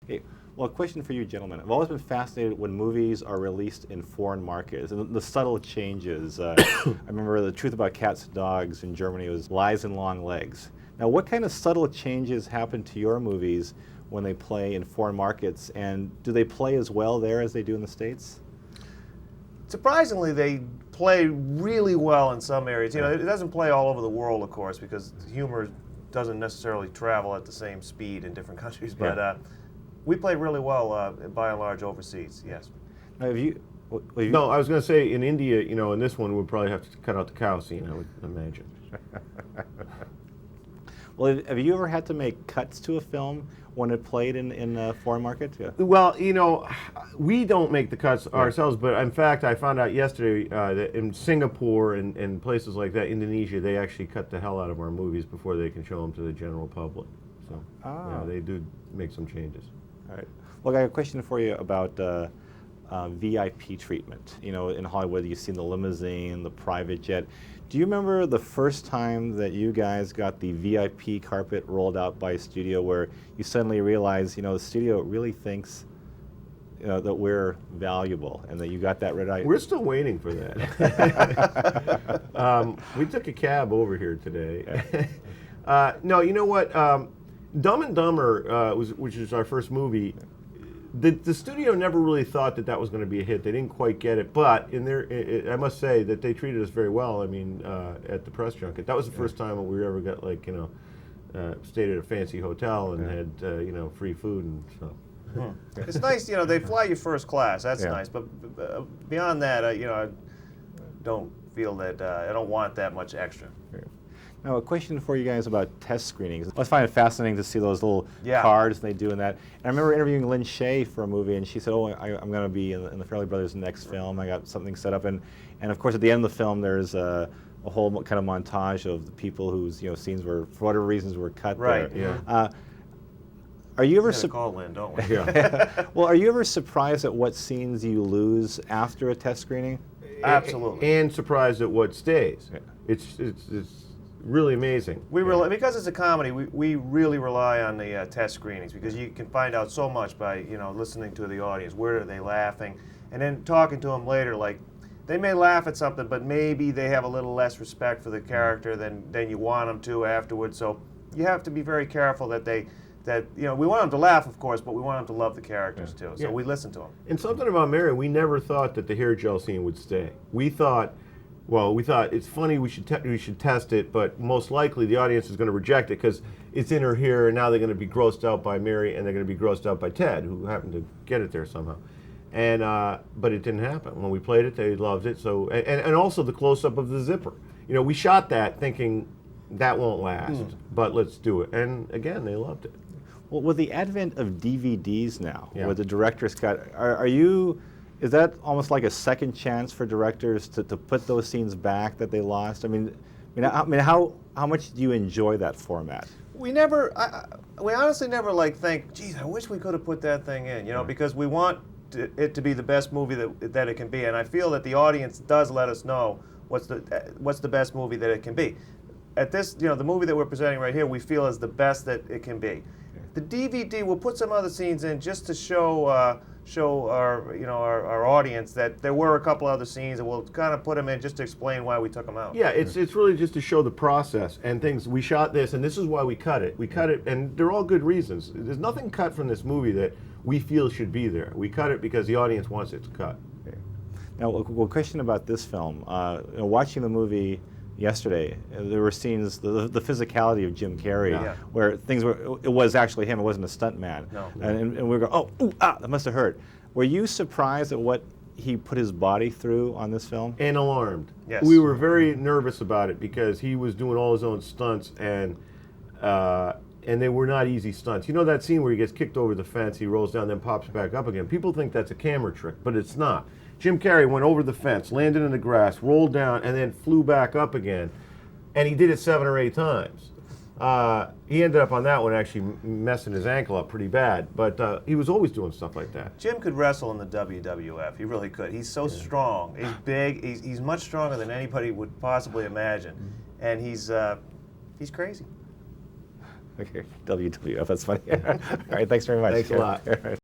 Hey, well, a question for you, gentlemen. I've always been fascinated when movies are released in foreign markets and the subtle changes. I remember The Truth About Cats and Dogs in Germany was Lies and Long Legs. Now, what kind of subtle changes happen to your movies when they play in foreign markets, and do they play as well there as they do in the States? Surprisingly, they play really well in some areas. You know, it doesn't play all over the world, of course, because humor doesn't necessarily travel at the same speed in different countries. But we play really well, by and large, overseas. Yes. Now, have you? No, I was going to say in India, you know, in this one we'll probably have to cut out the cow scene, I would imagine. Well, have you ever had to make cuts to a film when it played in a foreign market? Yeah. Well, you know, we don't make the cuts ourselves, but in fact, I found out yesterday that in Singapore and places like that, Indonesia, they actually cut the hell out of our movies before they can show them to the general public. So, yeah, they do make some changes. All right. Well, I got a question for you about VIP treatment. You know, in Hollywood, you've seen the limousine, the private jet. Do you remember the first time that you guys got the VIP carpet rolled out by a studio where you suddenly realized, you know, the studio really thinks, you know, that we're valuable and that you got that red eye? We're still waiting for that. We took a cab over here today. No, you know what? Dumb and Dumber, which is our first movie, the studio never really thought that that was going to be a hit. They didn't quite get it, but I must say that they treated us very well. I mean, at the press junket, that was the first time that we ever got, like, you know, stayed at a fancy hotel and had you know, free food and stuff. It's nice, you know, they fly you first class. That's nice, but beyond that, you know, I don't feel that I don't want that much extra. Now, a question for you guys about test screenings. I find it fascinating to see those little cards they do in that. And I remember interviewing Lynn Shay for a movie, and she said, "Oh, I'm going to be in the Farrelly Brothers' next film. I got something set up." And of course, at the end of the film, there's a whole kind of montage of the people whose, you know, scenes were, for whatever reasons, were cut there. Yeah. Are you ever call Lynn, don't we? Well, are you ever surprised at what scenes you lose after a test screening? Absolutely. And surprised at what stays. Yeah. It's really amazing. Because it's a comedy, we really rely on the test screenings, because you can find out so much by, you know, listening to the audience. Where are they laughing? And then talking to them later, like, they may laugh at something, but maybe they have a little less respect for the character than you want them to afterwards. So you have to be very careful that you know, we want them to laugh, of course, but we want them to love the characters too. So we listen to them. And something about Mary, we never thought that the hair gel scene would stay. We thought it's funny, we should test it, but most likely the audience is going to reject it because it's in her hair, and now they're going to be grossed out by Mary, and they're going to be grossed out by Ted, who happened to get it there somehow. And but it didn't happen. When we played it, they loved it. So and also the close-up of the zipper. You know, we shot that thinking that won't last, but let's do it. And again, they loved it. Well, with the advent of DVDs now, Yeah. with the director's cut, is that almost like a second chance for directors to put those scenes back that they lost? I mean, how much do you enjoy that format? We honestly never like think, geez, I wish we could have put that thing in, you know, because we want it to be the best movie that it can be, and I feel that the audience does let us know what's the best movie that it can be. At this, you know, the movie that we're presenting right here, we feel is the best that it can be. The DVD, we'll put some other scenes in just to show our audience that there were a couple other scenes, and we'll kind of put them in just to explain why we took them out. Yeah, it's really just to show the process and things. We shot this, and this is why we cut it. We cut it, and they're all good reasons. There's nothing cut from this movie that we feel should be there. We cut it because the audience wants it to cut. Okay. Now, a question about this film. Watching the movie yesterday, there were scenes, the physicality of Jim Carrey, where things were, it was actually him, it wasn't a stunt man. No. And we were going, that must have hurt. Were you surprised at what he put his body through on this film? And alarmed. Yes. We were very nervous about it because he was doing all his own stunts, and they were not easy stunts. You know that scene where he gets kicked over the fence, he rolls down, then pops back up again? People think that's a camera trick, but it's not. Jim Carrey went over the fence, landed in the grass, rolled down, and then flew back up again. And he did it 7 or 8 times. He ended up on that one actually messing his ankle up pretty bad, but he was always doing stuff like that. Jim could wrestle in the WWF. He really could. He's so strong. He's big. He's much stronger than anybody would possibly imagine. And he's crazy. Okay, WWF. That's funny. All right, thanks very much. Thanks a lot. All right.